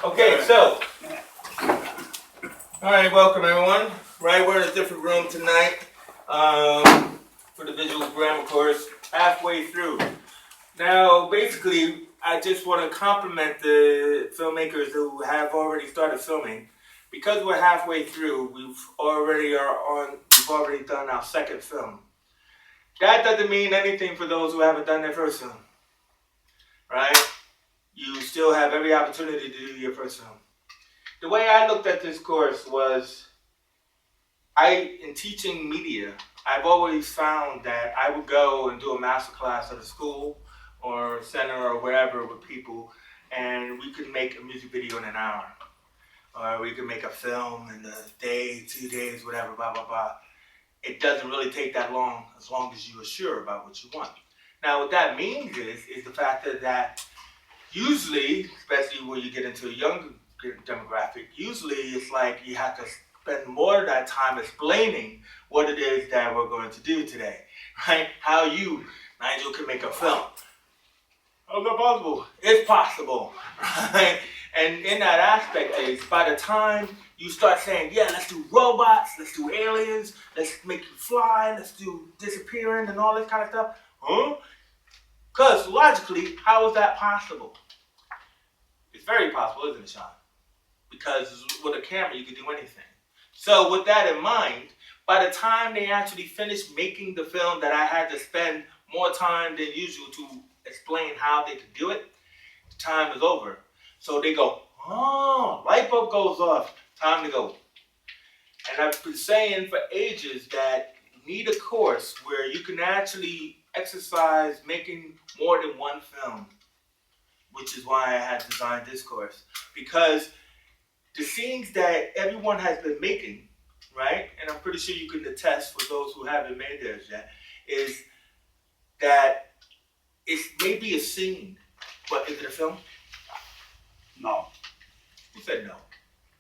Okay, so, all right, welcome everyone. Right, we're in a different room tonight for the visual grammar course, halfway through. Now, basically, I just want to compliment the filmmakers who have already started filming. Because we're halfway through, we've already done our second film. That doesn't mean anything for those who haven't done their first film, right? You still have every opportunity to do your first film. The way I looked at this course was, in teaching media, I've always found that I would go and do a master class at a school or center or wherever with people, and we could make a music video in an hour. Or we could make a film in a day, 2 days, whatever, blah, blah, blah. It doesn't really take that long as you are sure about what you want. Now, what that means is the fact that usually, especially when you get into a young demographic, usually it's like you have to spend more of that time explaining what it is that we're going to do today, right? How you, Nigel, can make a film. How is that possible? It's possible, right? And in that aspect is, by the time you start saying, yeah, let's do robots, let's do aliens, let's make you fly, let's do disappearing and all this kind of stuff, huh? Because logically, how is that possible? It's very possible, isn't it, Sean? Because with a camera, you can do anything. So with that in mind, by the time they actually finished making the film that I had to spend more time than usual to explain how they could do it, the time is over. So they go, oh, light bulb goes off, time to go. And I've been saying for ages that you need a course where you can actually exercise making more than one film, which is why I had designed this course. Because the scenes that everyone has been making, right, and I'm pretty sure you can attest for those who haven't made theirs yet, is that it may be a scene, but is it a film? No. Who said no?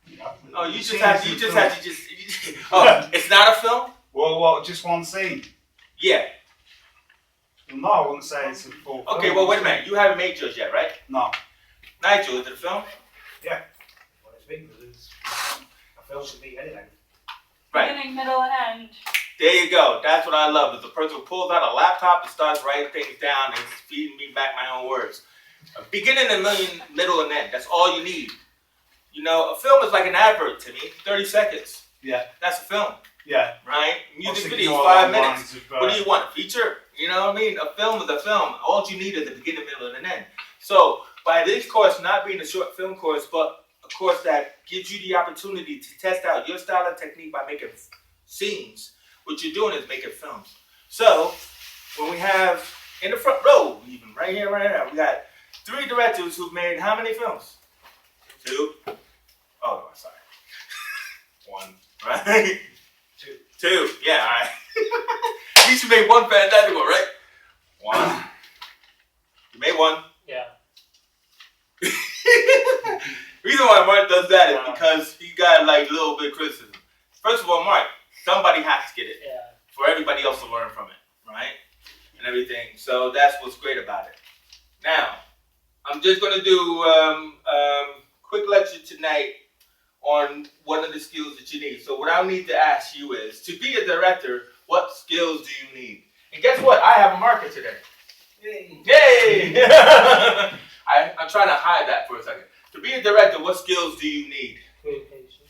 Yeah. Oh, you just have to oh, it's not a film? Well, just one scene. Yeah. No, I wouldn't say it's a full film. Okay, well, wait a minute. You haven't made yours yet, right? No. Nigel, is it a film? Yeah. Well, it's been because a film should be any length. Right. Beginning, middle, and end. There you go. That's what I love. Is the person who pulls out a laptop and starts writing things down and feeding me back my own words. A beginning, a middle, and end. That's all you need. You know, a film is like an advert to me. 30 seconds. Yeah. That's a film. Yeah. Right? Music Obviously, video, no 5 long minutes. lines of, What do you want? A feature? You know what I mean? A film is a film. All you need is a beginning, middle, and an end. So, by this course not being a short film course, but a course that gives you the opportunity to test out your style and technique by making scenes, what you're doing is making films. So, when we have, in the front row, even, right here, we got 3 directors who've made how many films? 2. Oh, sorry. 1, right? 2, yeah, all right. At least you made one fantastic one, right? 1. You made 1. Yeah. Reason why Mark does that is because he got like a little bit of criticism. First of all, Mark, somebody has to get it. Yeah. For everybody else to learn from it, right? And everything. So that's what's great about it. Now, I'm just going to do quick lecture tonight on one of the skills that you need. So what I need to ask you is, to be a director, what skills do you need? And guess what? I have a marker today. Yay! I'm trying to hide that for a second. To be a director, what skills do you need? Communication.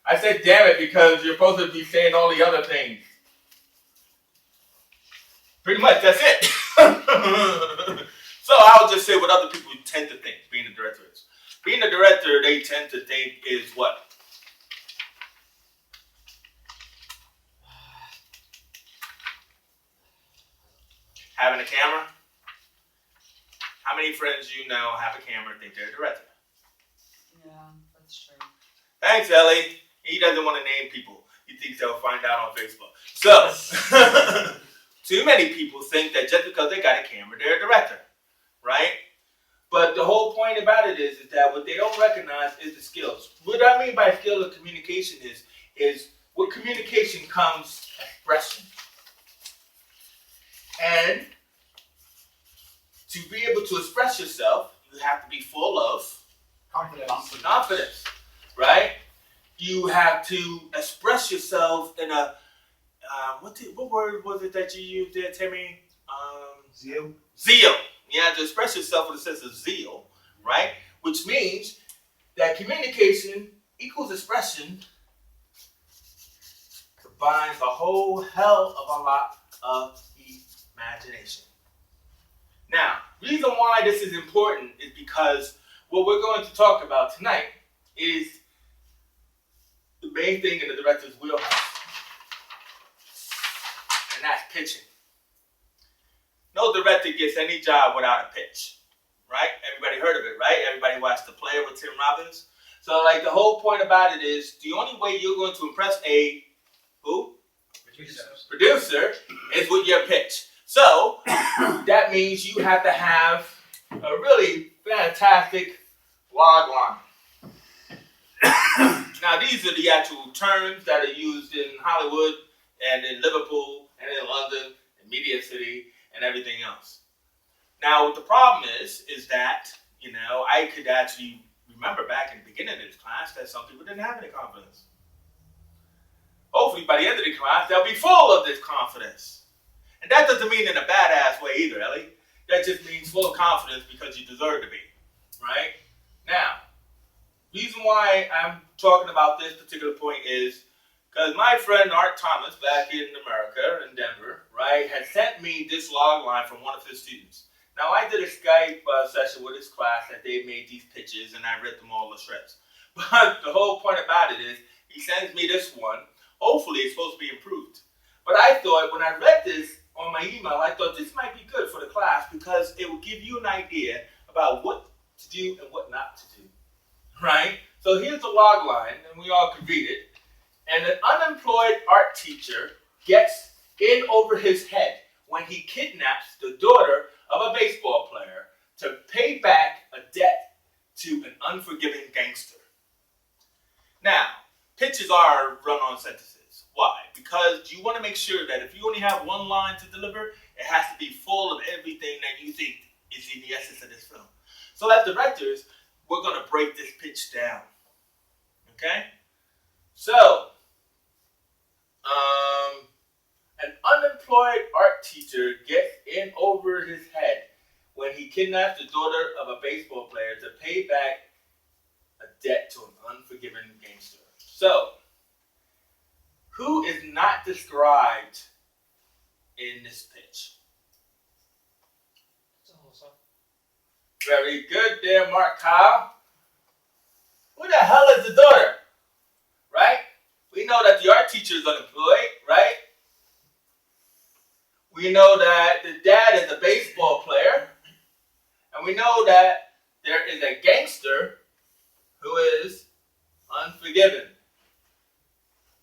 I said damn it because you're supposed to be saying all the other things. Pretty much, that's it. So I'll just say what other people tend to think being a director is. Being a director, they tend to think is what? Having a camera? How many friends you know have a camera and think they're a director? Yeah, that's true. Thanks, Ellie. He doesn't want to name people. He thinks they'll find out on Facebook. So, too many people think that just because they got a camera, they're a director, right? But the whole point about it is that what they don't recognize is the skills. What I mean by skill of communication is with communication comes expression. And to be able to express yourself, you have to be full of confidence, right? You have to express yourself in a what word was it that you used there, Timmy? Zeal. Zeal. You have to express yourself with a sense of zeal, right? Which means that communication equals expression combines a whole hell of a lot of imagination. Now, reason why this is important is because what we're going to talk about tonight is the main thing in the director's wheelhouse, and that's pitching. No director gets any job without a pitch, right? Everybody heard of it, right? Everybody watched The Player with Tim Robbins. So, like, the whole point about it is the only way you're going to impress a who? Producer is with your pitch. So, that means you have to have a really fantastic log line. Now, these are the actual terms that are used in Hollywood and in Liverpool and in London and Media City and everything else. Now, what the problem is that, you know, I could actually remember back in the beginning of this class that some people didn't have any confidence. Hopefully, by the end of the class, they'll be full of this confidence. And that doesn't mean in a badass way either, Ellie. That just means full of confidence because you deserve to be, right? Now, reason why I'm talking about this particular point is because my friend Art Thomas back in America, in Denver, right, had sent me this log line from one of his students. Now, I did a Skype session with his class that they made these pitches, and I read them all to shreds. But the whole point about it is he sends me this one. Hopefully, it's supposed to be improved. But I thought when I read this on my email, I thought this might be good for the class because it will give you an idea about what to do and what not to do, right? So here's the log line, and we all can read it. And an unemployed art teacher gets in over his head when he kidnaps the daughter of a baseball player to pay back a debt to an unforgiving gangster. Now, pitches are run-on sentences. Why? Because you want to make sure that if you only have one line to deliver, it has to be full of everything that you think is in the essence of this film. So as directors, we're going to break this pitch down. Okay? So, an unemployed art teacher gets in over his head when he kidnaps the daughter of a baseball player to pay back a debt to an unforgiving gangster. So, who is not described in this pitch? Very good there, Mark Kyle. Who the hell is the daughter? Right? We know that the art teacher is unemployed, right? We know that the dad is a baseball player. And we know that there is a gangster who is unforgiven.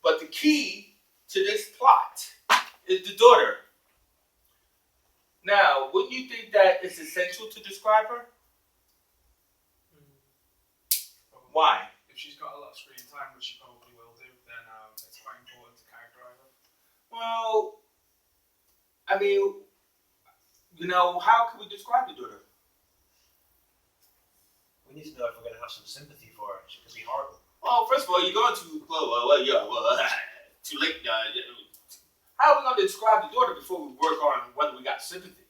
But the key to this plot is the daughter. Now, wouldn't you think that it's essential to describe her? Why? If she's got a lot of screen time, which she probably will do, then it's quite important to characterize her. Well, I mean, you know, how can we describe the daughter? We need to know if we're going to have some sympathy for her. She could be horrible. Well, first of all, you're going to, too late. How are we going to describe the daughter before we work on whether we got sympathy?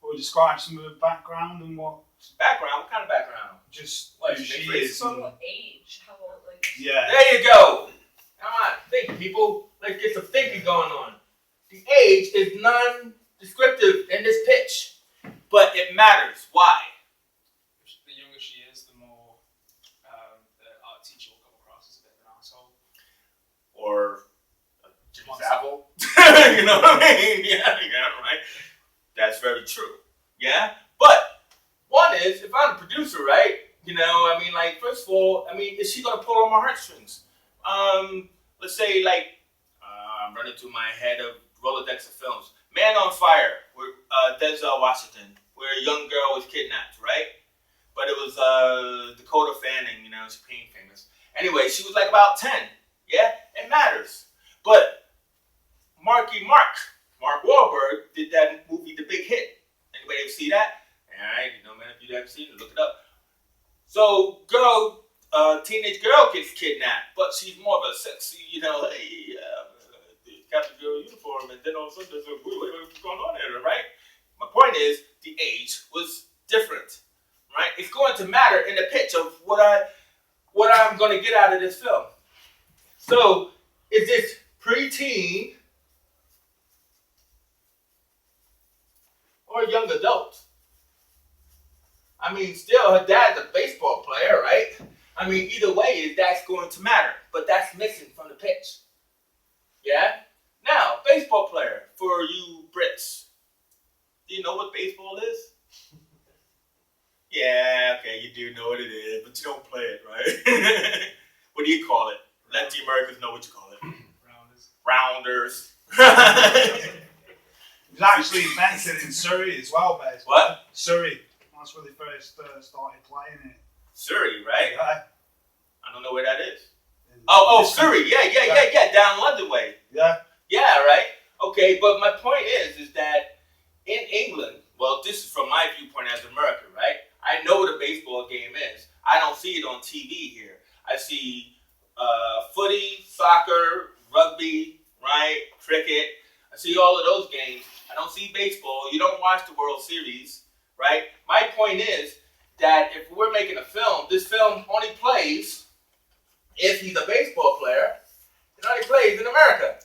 Or describe some of her background and what. Background? What kind of background? Just What, who she mixed race? is. So age, how old, like? Yeah. There you go. Come on, think, people. Let's get some thinking going on. The age is non-descriptive in this pitch, but it matters. Why? The younger she is, the more the art teacher will come across as a bit of an asshole. Or Jimmy Savile. You know what I mean? Yeah, right. That's very true. Yeah? But one is, if I'm the producer, right? You know, I mean, like, first of all, I mean, is she going to pull on my heartstrings? Let's say, like, I'm running through my head of Rolodex of films. Man on Fire, with Denzel Washington, where a young girl was kidnapped, right? But it was Dakota Fanning, you know, she's being famous. Anyway, she was like about 10. Yeah? It matters. But Mark Wahlberg, did that movie, The Big Hit. Anybody ever see that? All right, you know, man, if you haven't seen it, look it up. So, teenage girl gets kidnapped, but she's more of a sexy, you know, hey, Captain Girl uniform, and then all of a sudden there's like, what's going on there, right? My point is, the age was different, right? It's going to matter in the pitch of what I'm going to get out of this film. So, is this preteen or young adult? I mean, still, her dad's a baseball player, right? I mean, either way, that's going to matter, but that's missing from the pitch. Yeah? Now, baseball player, for you Brits, do you know what baseball is? Yeah, okay, you do know what it is, but you don't play it, right? What do you call it? Let the Americans know what you call it. Rounders. It was actually invented in Surrey as well, basically. What? Surrey. That's where they first started playing it. Surrey, right? Yeah. I don't know where that is. Oh, Surrey. Yeah. Down London way. Yeah. Yeah, right? Okay, but my point is that in England, well, this is from my viewpoint as American, right? I know what a baseball game is. I don't see it on TV here. I see footy, soccer, rugby, right? Cricket. I see all of those games. I don't see baseball. You don't watch the World Series, right? My point is that if we're making a film, this film only plays if he's a baseball player. It only plays in America.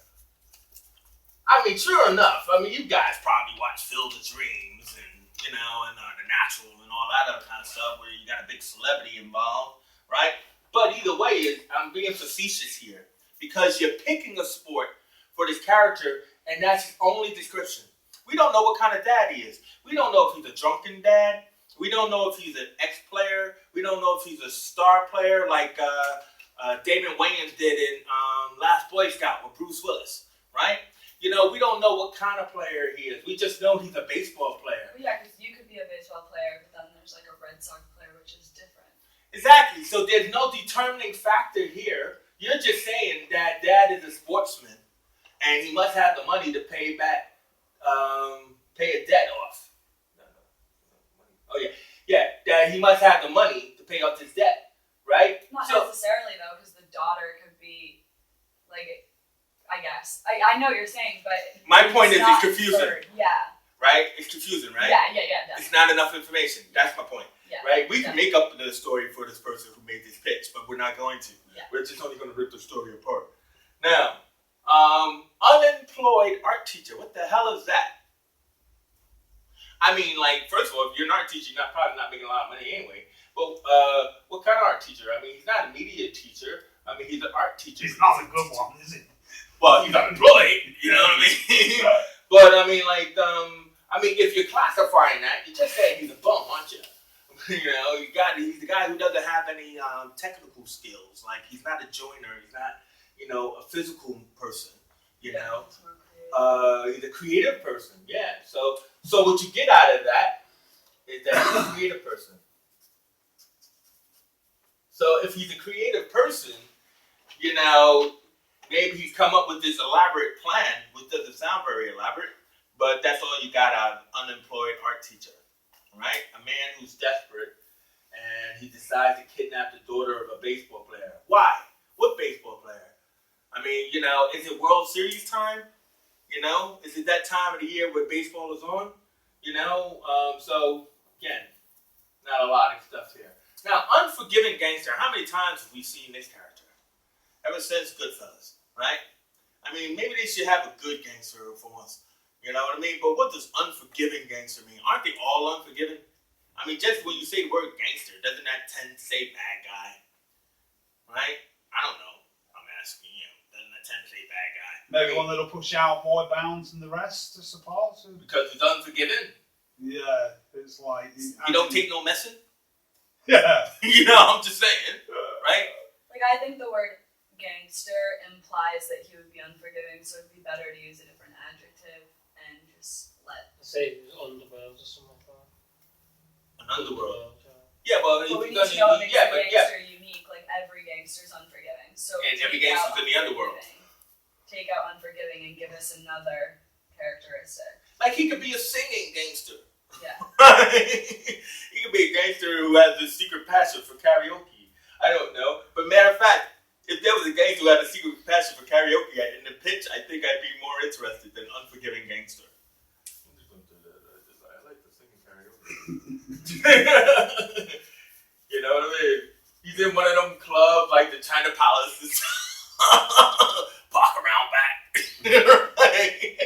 I mean, sure enough. I mean, you guys probably watch Field of Dreams and, you know, and The Natural and all that other kind of stuff where you got a big celebrity involved, right? But either way, I'm being facetious here because you're picking a sport for this character and that's his only description. We don't know what kind of dad he is. We don't know if he's a drunken dad. We don't know if he's an ex-player. We don't know if he's a star player like Damon Wayans did in Last Boy Scout with Bruce Willis, right? You know, we don't know what kind of player he is. We just know he's a baseball player. Well, yeah, because you could be a baseball player, but then there's like a Red Sox player, which is different. Exactly. So there's no determining factor here. You're just saying that dad is a sportsman and he must have the money to pay back, pay a debt off. Oh, yeah. Yeah, that he must have the money to pay off his debt, right? Not necessarily, though, because the daughter could be, like, I guess. I know what you're saying, but... My point is not it's confusing. third. Yeah. Right? It's confusing, right? Yeah, definitely. It's not enough information. That's my point. Yeah, right? We can definitely. make up the story for this person who made this pitch, but we're not going to. Yeah. We're just only going to rip the story apart. Now, unemployed art teacher. What the hell is that? I mean, like, first of all, if you're an art teacher, you're probably not making a lot of money anyway. But what kind of art teacher? I mean, he's not a media teacher. I mean, he's an art teacher. He's not a good one, is he? Well, he's unemployed. You know what I mean? But I mean, like, if you're classifying that, you're just saying he's a bum, aren't you? You know, he's the guy who doesn't have any technical skills. Like, he's not a joiner. He's not, you know, a physical person. You know, he's a creative person. Yeah. So what you get out of that is that he's a creative person. So if he's a creative person, you know, maybe he's come up with this elaborate plan, which doesn't sound very elaborate, but that's all you got out of unemployed art teacher, right? A man who's desperate and he decides to kidnap the daughter of a baseball player. Why? What baseball player? I mean, you know, is it World Series time? You know, is it that time of the year where baseball is on? You know, so again, not a lot of stuff here. Now, unforgiving gangster, how many times have we seen this character? Ever since Goodfellas, right? I mean, maybe they should have a good gangster for once. You know what I mean? But what does unforgiving gangster mean? Aren't they all unforgiving? I mean, just when you say the word gangster, doesn't that tend to say bad guy? Right? I don't know. I'm asking you. Doesn't that tend to say bad guy? Maybe one that'll push out more bounds than the rest, I suppose. Because he's unforgiving? Yeah, it's like... You don't take no messing? Yeah. You know, I'm just saying. Right? Like, I think the word gangster implies that he would be unforgiving, so it'd be better to use a different adjective and just let... Say underworld or something like that. An underworld. Yeah, but But we if need to know what makes a but gangster unique. Like, every gangster's unforgiving. So And every take out gangster's in the underworld. unforgiving. Take out unforgiving and give us another characteristic. Like he could be a singing gangster. Yeah. He could be a gangster who has a secret passion for karaoke. I don't know. But matter of fact, if there was a gangster who had a secret passion for karaoke in the pitch, I think I'd be more interested than unforgiving gangster. I'm just going to do that. I like to sing karaoke. You know what I mean? He's in one of them clubs like the China Palace. Park around back. Right?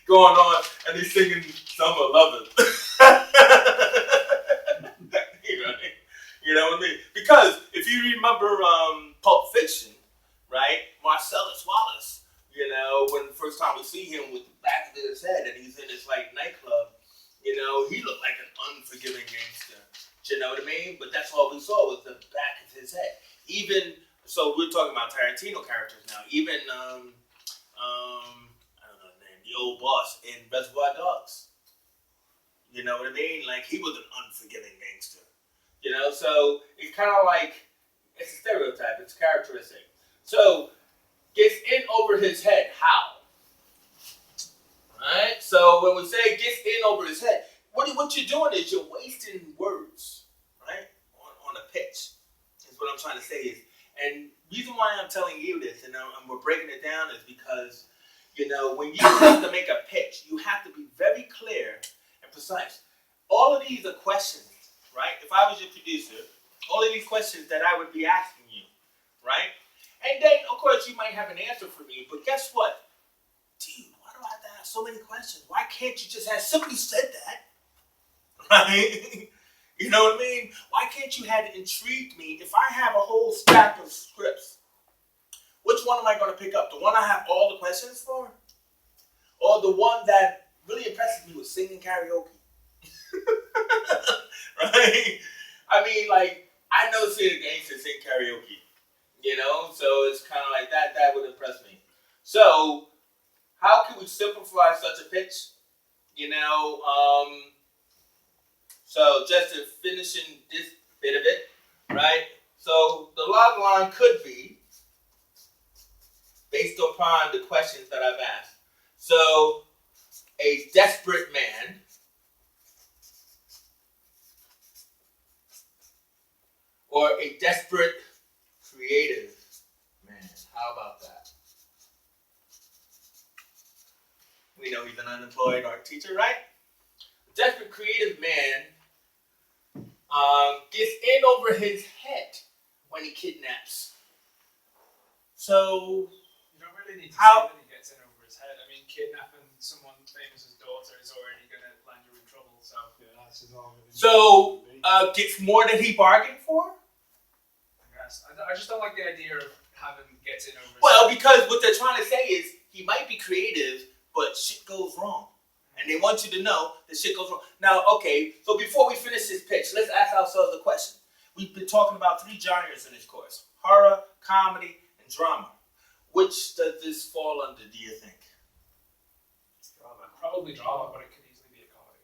Going on, and he's singing Summer Lovin'. You know what I mean? Because if you remember Pulp Fiction, right? Marcellus Wallace, you know, when the first time we see him with the back of his head and he's in this like nightclub, you know, he looked like an unforgiving gangster. You know what I mean? But that's all we saw was the back of his head. Even, so we're talking about Tarantino characters now. Even, I don't know the name, the old boss in Reservoir Dogs. You know what I mean? Like, he was an unforgiving gangster. You know, so it's kind of like, it's a stereotype, it's characteristic. So, gets in over his head, how? Alright? So, when we say gets in over his head, what you're doing is you're wasting words, right? On a pitch, is what I'm trying to say is. And reason why I'm telling you this, and we're breaking it down, is because, you know, when you have to make a pitch, you have to be very clear and precise. All of these are questions, right? If I was your producer, all of these questions that I would be asking you, right? And then, of course, you might have an answer for me, but guess what? Dude, why do I have to ask so many questions? Why can't you just have simply said that? Right? You know what I mean? Why can't you have intrigued me if I have a whole stack of scripts? Which one am I going to pick up? The one I have all the questions for? Or the one that really impresses me with singing karaoke? Right? I mean, like, I know seeing a gangster sing karaoke. You know? So it's kind of like that. That would impress me. So, how can we simplify such a pitch? You know, so just to finishing this bit of it, right? So the log line could be based upon the questions that I've asked. So a desperate man or a desperate creative man. How about that? We know he's an unemployed art teacher, right? A desperate creative man gets in over his head when he kidnaps. So, You don't really need to How- say that he gets in over his head. I mean, kidnapping someone famous as daughter is already going to land you in trouble. So, Yeah, that's his argument. so gets more than he bargained for? I guess I just don't like the idea of having gets in over his Well, head. because what they're trying to say is he might be creative, but shit goes wrong. And they want you to know that shit goes wrong. Now, okay, so before we finish this pitch, let's ask ourselves a question. We've been talking about 3 genres in this course: horror, comedy, and drama. Which does this fall under, do you think? Drama. Probably drama, but it could easily be a comedy.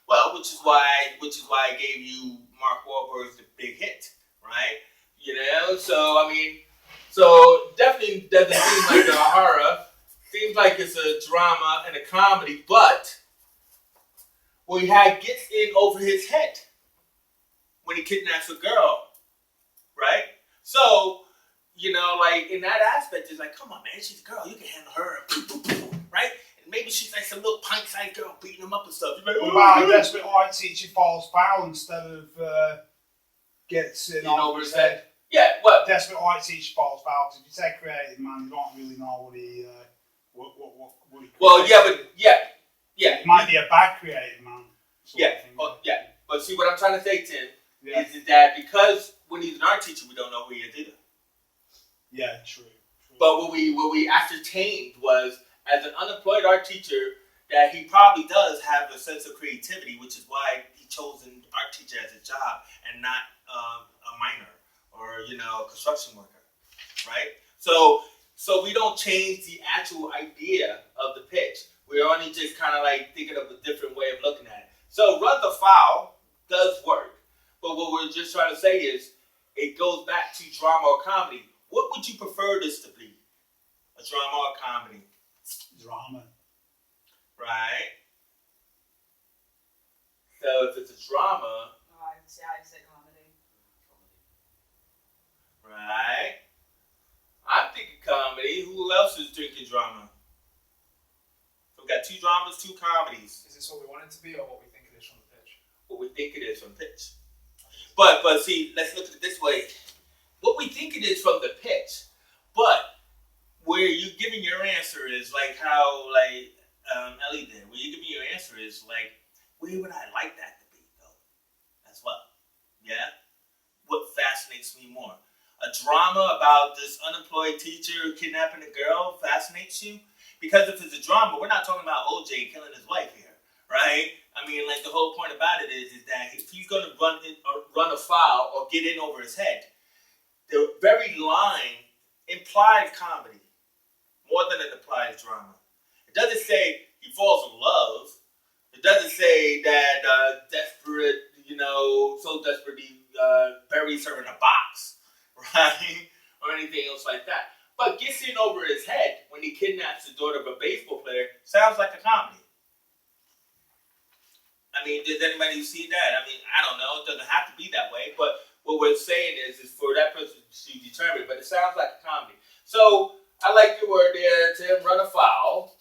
Well, which is why I gave you Mark Wahlberg's The Big Hit, right? You know, so I mean, so definitely doesn't seem like a horror. Seems like it's a drama and a comedy, but we had gets in over his head when he kidnaps a girl, right? So, you know, like in that aspect, it's like, come on, man, she's a girl, you can handle her, right? And maybe she's like some little pint-sized girl beating him up and stuff. You're like, What about a desperate art teacher falls foul instead of gets in over his head? Yeah, what? Desperate art teacher falls foul, because if you say creative man, you don't really know what he what he Well, yeah, creates. but yeah. It might be a bad creative man. sort of thing. Yeah. But see, what I'm trying to say, Tim, Yeah, is that because when he's an art teacher, we don't know who he is either. yeah, true. But what we ascertained was, as an unemployed art teacher, that he probably does have a sense of creativity, which is why he chose an art teacher as a job and not a miner or, you know, a construction worker, right? So we don't change the actual idea of the pitch. We're only just kind of like thinking of a different way of looking at it. So run the foul does work, but what we're just trying to say is it goes back to drama or comedy. What would you prefer this to be? A drama or comedy? Drama. right? So if it's a drama, I'd say comedy. right? I'm thinking comedy. Who else is drinking drama? So we got 2 dramas, 2 comedies. Is this what we want it to be, or what we think it is from the pitch? What we think it is from pitch. But see, let's look at it this way. What we think it is from the pitch, but where you giving your answer is like how Ellie did. Where you giving your answer is like, where would I like that to be though? As well. Yeah? What fascinates me more? A drama about this unemployed teacher kidnapping a girl fascinates you? Because if it's a drama, we're not talking about OJ killing his wife here, right? I mean, like the whole point about it is that if he's going to run afoul or get in over his head, the very line implies comedy more than it implies drama. It doesn't say he falls in love. It doesn't say that desperate, so desperate he buries her in a box, right? Or anything else like that. But gets in over his head when he kidnaps the daughter of a baseball player sounds like a comedy. I mean, does anybody see that? I mean, I don't know. It doesn't have to be that way. But what we're saying is for that person to determine. But it sounds like a comedy. So I like your word there, Tim. Run afoul.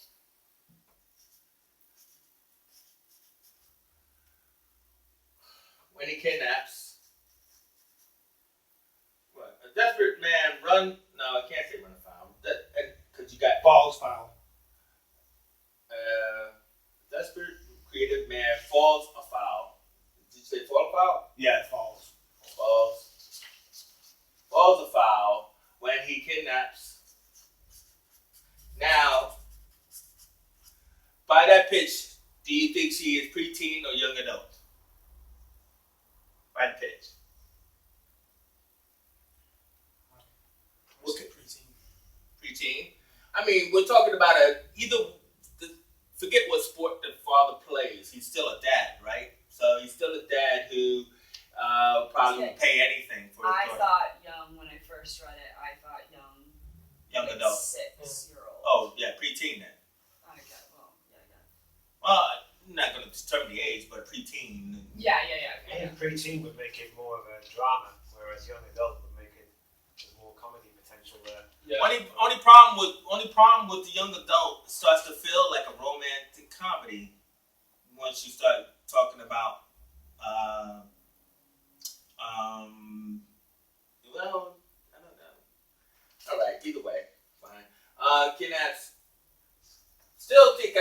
When he kidnaps. What? A desperate man run. No, I can't say run afoul. Because you got Falls foul. desperate creative man falls afoul. Did you say fall afoul? Yeah, it falls. Falls afoul when he kidnaps. Now, by that pitch, do you think she is preteen or young adult? By the pitch. What's it, preteen? Preteen. I mean, we're talking about forget what sport the father plays. He's still a dad, right? So he's still a dad who probably would pay anything for his I daughter. thought young when I first read it. I thought young. Young like adult. 6-year-old. Oh, yeah, preteen then. Okay, well, yeah. Well, I'm not going to determine the age, but preteen. Yeah. I think preteen would make it more of a drama, whereas young adult would make it there's more comedy potential there. Yeah. Only problem with the young adult, it starts to feel like a romantic comedy once you start talking about well, I don't know. All right, either way, fine. Kidnaps. I still think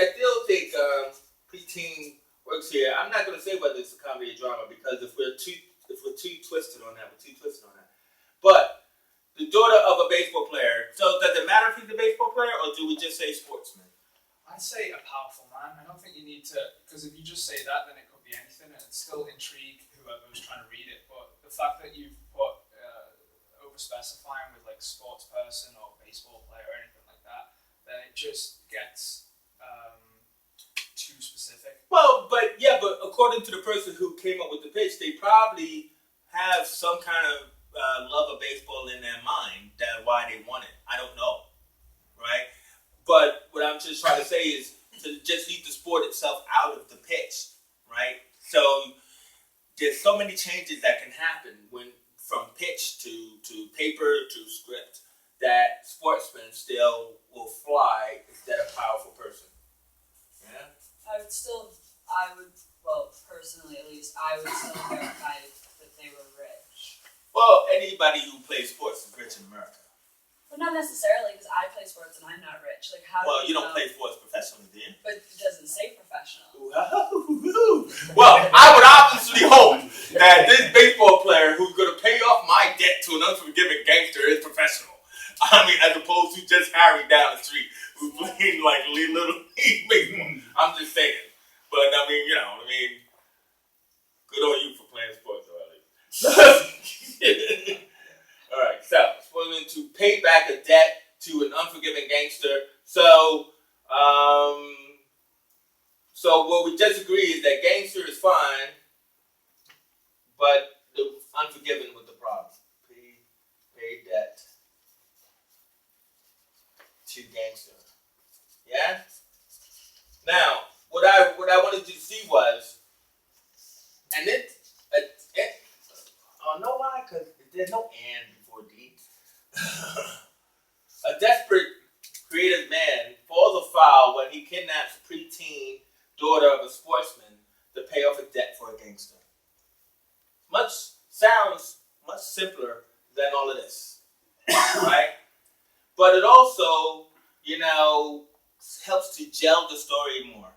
preteen works here. I'm not going to say whether it's a comedy or drama because if we're too twisted on that, we're too twisted on that. But the daughter of a baseball player. So does it matter if he's a baseball player, or do we just say sportsman? I'd say a powerful man. I don't think you need to, because if you just say that, then it could be anything, and it's still intrigue whoever's trying to read it. But the fact that you've put over-specifying with like sports person or baseball player or anything like that, then it just gets too specific. Well, but according to the person who came up with the pitch, they probably have some kind of love of baseball in their mind. That's why they want it. I don't know, right? But what I'm just trying to say is to just leave the sport itself out of the pitch, right? So there's so many changes that can happen from pitch to paper to script that sportsmen still will fly instead of powerful person. Yeah. Personally at least, I would still verify that they were rich. Well, anybody who plays sports is rich in America. But not necessarily, because I play sports and I'm not rich. Like, how Well, do you don't play sports professionally, do you? But it doesn't say professional. Well, I would obviously hope that this baseball player who's going to pay off my debt to an unforgiving gangster is professional. I mean, as opposed to just Harry down the street who's playing like little league baseball. I'm just saying. But I mean, good on you for playing sports, Ellie. All right, so we're going to pay back a debt to an unforgiving gangster. So what we just agree is that gangster is fine, but the unforgiven was the problem. Pay debt to gangster. Yeah? Now, I wanted you to see was, and oh, know why? Because there's no and before D. A desperate, creative man falls afoul when he kidnaps a preteen daughter of a sportsman to pay off a debt for a gangster. Sounds much simpler than all of this, right? But it also, helps to gel the story more.